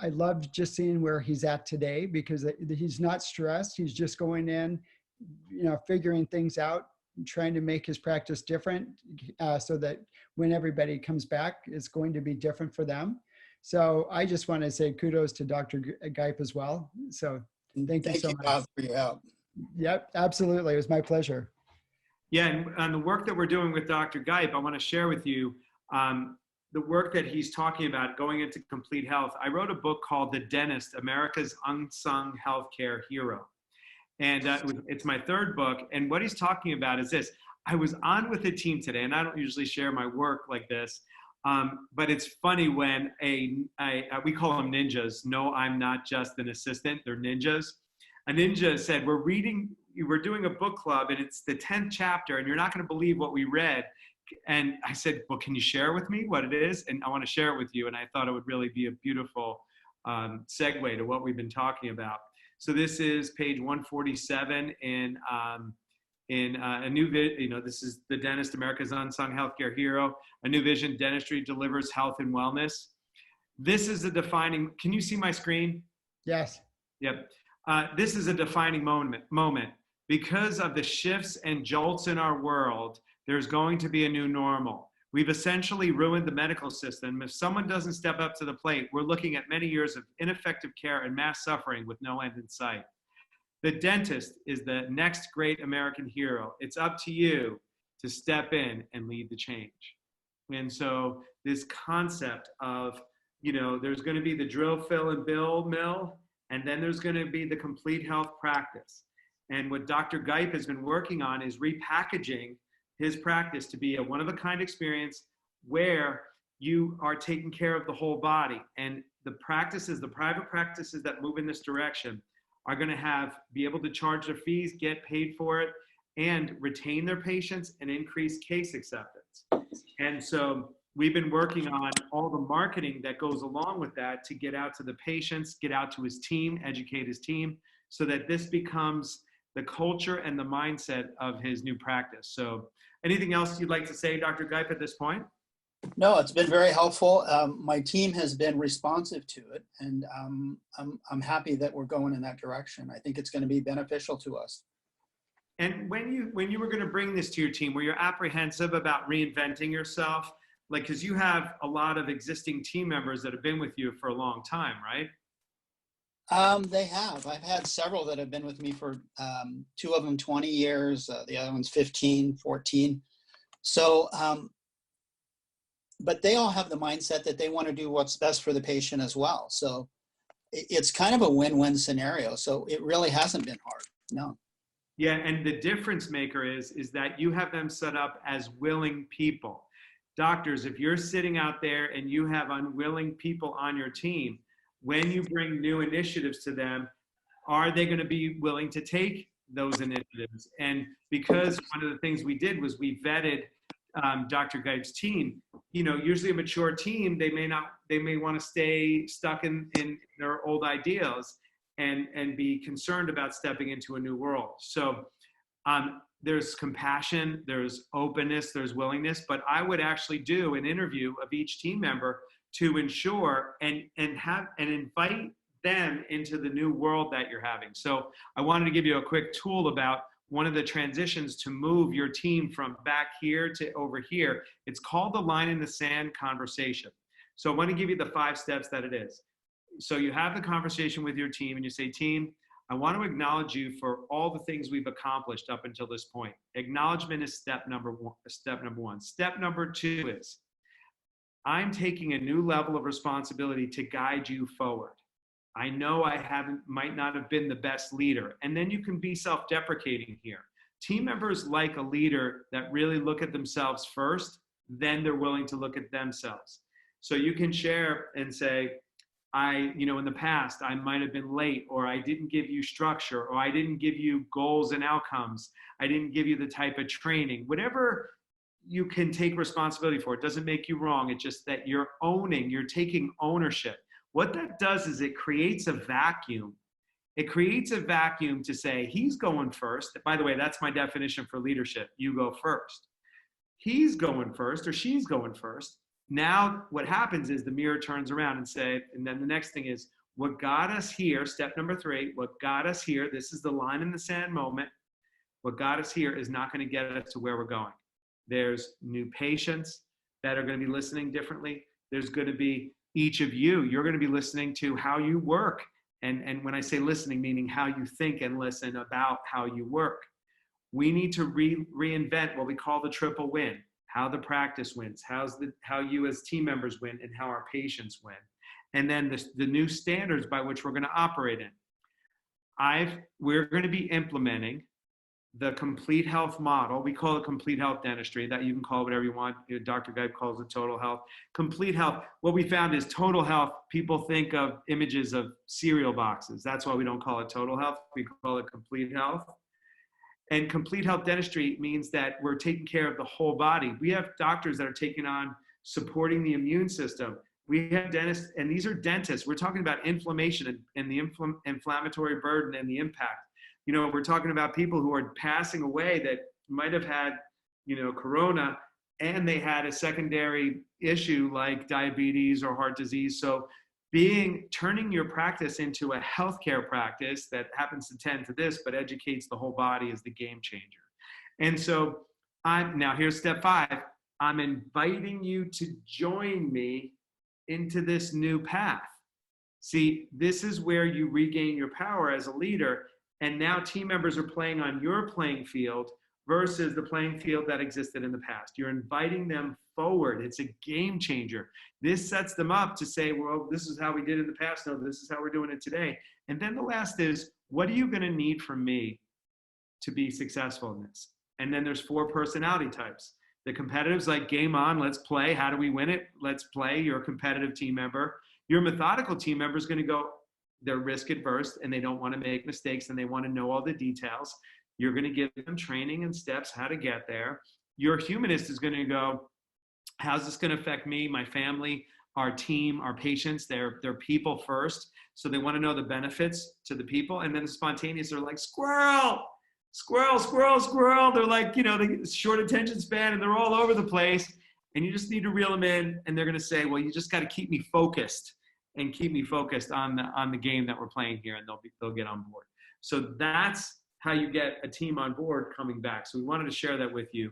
I love just seeing where he's at today, because he's not stressed. He's just going in, figuring things out, trying to make his practice different, so that when everybody comes back, it's going to be different for them. So I just want to say kudos to Dr. Gipe as well. So thank you so much, Bob, for your help. Yep, absolutely. It was my pleasure. Yeah, and on the work that we're doing with Dr. Gipe, I want to share with you the work that he's talking about going into complete health. I wrote a book called The Dentist, America's Unsung Healthcare Hero. And it's my 3rd book. And what he's talking about is this. I was on with a team today, and I don't usually share my work like this, but it's funny when we call them ninjas. No, I'm not just an assistant. They're ninjas. A ninja said, we're doing a book club, and it's the 10th chapter, and you're not going to believe what we read. And I said, well, can you share with me what it is? And I want to share it with you. And I thought it would really be a beautiful segue to what we've been talking about. So this is page 147 in a new this is The Dentist, America's Unsung Healthcare Hero, a new vision, dentistry delivers health and wellness. This is a defining, can you see my screen? Yes. Yep. This is a defining moment. Because of the shifts and jolts in our world, there's going to be a new normal. We've essentially ruined the medical system. If someone doesn't step up to the plate, we're looking at many years of ineffective care and mass suffering with no end in sight. The dentist is the next great American hero. It's up to you to step in and lead the change. And so this concept of, there's going to be the drill, fill, and build mill, and then there's going to be the complete health practice. And what Dr. Gipe has been working on is repackaging his practice to be a one-of-a-kind experience where you are taking care of the whole body. And the private practices that move in this direction are going to be able to charge their fees, get paid for it, and retain their patients and increase case acceptance. And so we've been working on all the marketing that goes along with that to get out to the patients, get out to his team, educate his team, so that this becomes the culture and the mindset of his new practice. So anything else you'd like to say, Dr. Gipe, at this point? No, it's been very helpful. My team has been responsive to it, and I'm happy that we're going in that direction. I think it's going to be beneficial to us. And when you were going to bring this to your team, were you apprehensive about reinventing yourself? Like, because you have a lot of existing team members that have been with you for a long time, right? They have. I've had several that have been with me for 2 of them 20 years, the other one's 15, 14. So, but they all have the mindset that they want to do what's best for the patient as well. So it's kind of a win-win scenario. So it really hasn't been hard, no. Yeah, and the difference maker is that you have them set up as willing people. Doctors, if you're sitting out there and you have unwilling people on your team, when you bring new initiatives to them, are they going to be willing to take those initiatives? And because one of the things we did was we vetted Dr. Gipe's team. You know, usually a mature team, they may want to stay stuck in their old ideals and be concerned about stepping into a new world. So there's compassion, there's openness, there's willingness, but I would actually do an interview of each team member to ensure and invite them into the new world that you're having. So I wanted to give you a quick tool about one of the transitions to move your team from back here to over here. It's called the line in the sand conversation. So I want to give you the 5 steps that it is. So you have the conversation with your team and you say, team, I want to acknowledge you for all the things we've accomplished up until this point. Acknowledgement is step number one. Step number 2 is, I'm taking a new level of responsibility to guide you forward. I know I might not have been the best leader. And then you can be self-deprecating here. Team members like a leader that really look at themselves first, then they're willing to look at themselves. So you can share and say, in the past, I might have been late, or I didn't give you structure, or I didn't give you goals and outcomes. I didn't give you the type of training, whatever you can take responsibility for. It doesn't make you wrong. It's just that you're taking ownership. What that does is it creates a vacuum. It creates a vacuum to say, he's going first. By the way, that's my definition for leadership. You go first. He's going first, or she's going first. Now what happens is the mirror turns around and then the next thing is, what got us here, step number 3, what got us here, this is the line in the sand moment. What got us here is not going to get us to where we're going. There's new patients that are going to be listening differently. There's going to be each of you're going to be listening to how you work. And when I say listening, meaning how you think and listen about how you work. We need to reinvent what we call the triple win. How the practice wins, how you as team members win, and how our patients win. And then the new standards by which we're going to operate in. We're going to be implementing the complete health model. We call it complete health dentistry. That you can call it whatever you want. Dr. Gipe calls it total health. Complete health. What we found is total health. People think of images of cereal boxes. That's why we don't call it total health. We call it complete health. And complete health dentistry means that we're taking care of the whole body. We have doctors that are taking on supporting the immune system. We have dentists, and these are dentists. We're talking about inflammation and the inflammatory burden and the impact. We're talking about people who are passing away that might have had, corona, and they had a secondary issue like diabetes or heart disease. So turning your practice into a healthcare practice that happens to tend to this, but educates the whole body is the game changer. And so now here's step 5. I'm inviting you to join me into this new path. See, this is where you regain your power as a leader. And now team members are playing on your playing field versus the playing field that existed in the past. You're inviting them forward. It's a game changer. This sets them up to say, well, this is how we did it in the past. No, this is how we're doing it today. And then the last is, what are you going to need from me to be successful in this? And then there's 4 personality types. The competitives, like game on, let's play. How do we win it? Let's play. You're a competitive team member. Your methodical team member is going to go, they're risk adverse and they don't want to make mistakes and they want to know all the details. You're going to give them training and steps how to get there. Your humanist is going to go, how's this going to affect me, my family, our team, our patients? They're people first. So they want to know the benefits to the people. And then the spontaneous are like, squirrel, squirrel, squirrel, squirrel. They're like, the short attention span, and they're all over the place. And you just need to reel them in. And they're going to say, well, you just got to keep me focused and keep me focused on the game that we're playing here. And they'll get on board. So that's how you get a team on board coming back. So we wanted to share that with you.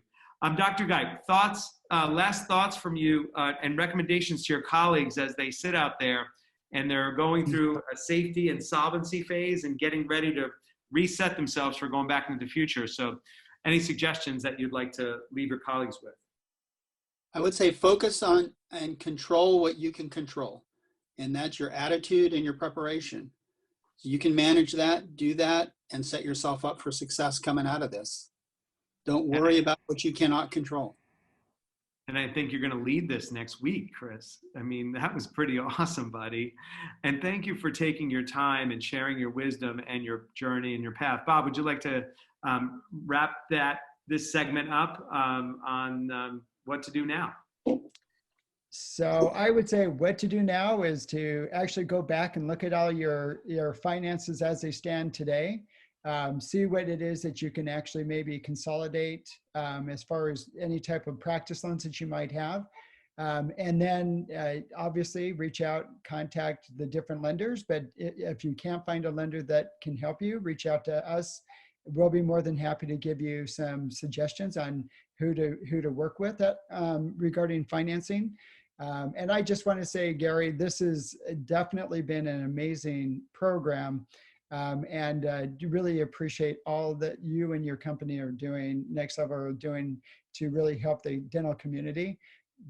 Dr. Gipe, last thoughts from you and recommendations to your colleagues as they sit out there and they're going through a safety and solvency phase and getting ready to reset themselves for going back into the future. So any suggestions that you'd like to leave your colleagues with? I would say focus on and control what you can control. And that's your attitude and your preparation. So you can manage that, do that, and set yourself up for success coming out of this. Don't worry about what you cannot control. And I think you're going to lead this next week, Chris. I mean, that was pretty awesome, buddy. And thank you for taking your time and sharing your wisdom and your journey and your path. Bob, would you like to wrap this segment up on what to do now? So I would say what to do now is to actually go back and look at all your finances as they stand today. See what it is that you can actually maybe consolidate as far as any type of practice loans that you might have. And then obviously reach out, contact the different lenders. But if you can't find a lender that can help you, reach out to us. We'll be more than happy to give you some suggestions on who to work with regarding financing. And I just want to say, Gary, this has definitely been an amazing program. And really appreciate all that you and your company are doing, NextLevel are doing to really help the dental community.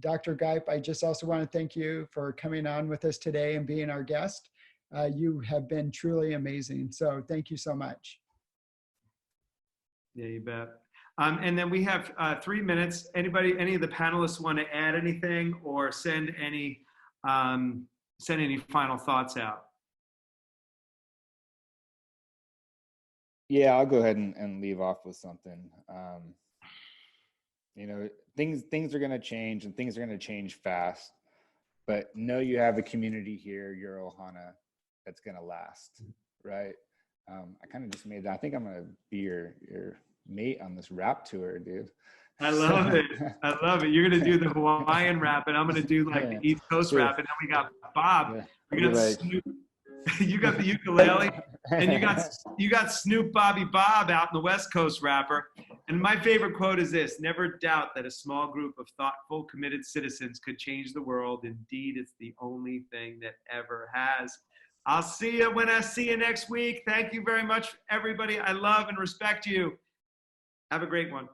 Dr. Gipe, I just also want to thank you for coming on with us today and being our guest. You have been truly amazing. So thank you so much. Yeah, you bet. And then we have 3 minutes. Any of the panelists want to add anything or send any final thoughts out? Yeah, I'll go ahead and leave off with something. Things are going to change and things are going to change fast, but know you have a community here, your Ohana, that's going to last, right? I kind of just made that. I think I'm going to be your mate on this rap tour, dude. I love it. I love it. You're going to do the Hawaiian rap and I'm going to do like the East Coast rap. And then we got Bob. Yeah. We got Snoop. You got the ukulele, and you got Snoop Bobby Bob out in the West Coast rapper. And my favorite quote is this: "Never doubt that a small group of thoughtful, committed citizens could change the world. Indeed, it's the only thing that ever has." I'll see you when I see you next week. Thank you very much, everybody. I love and respect you. Have a great one.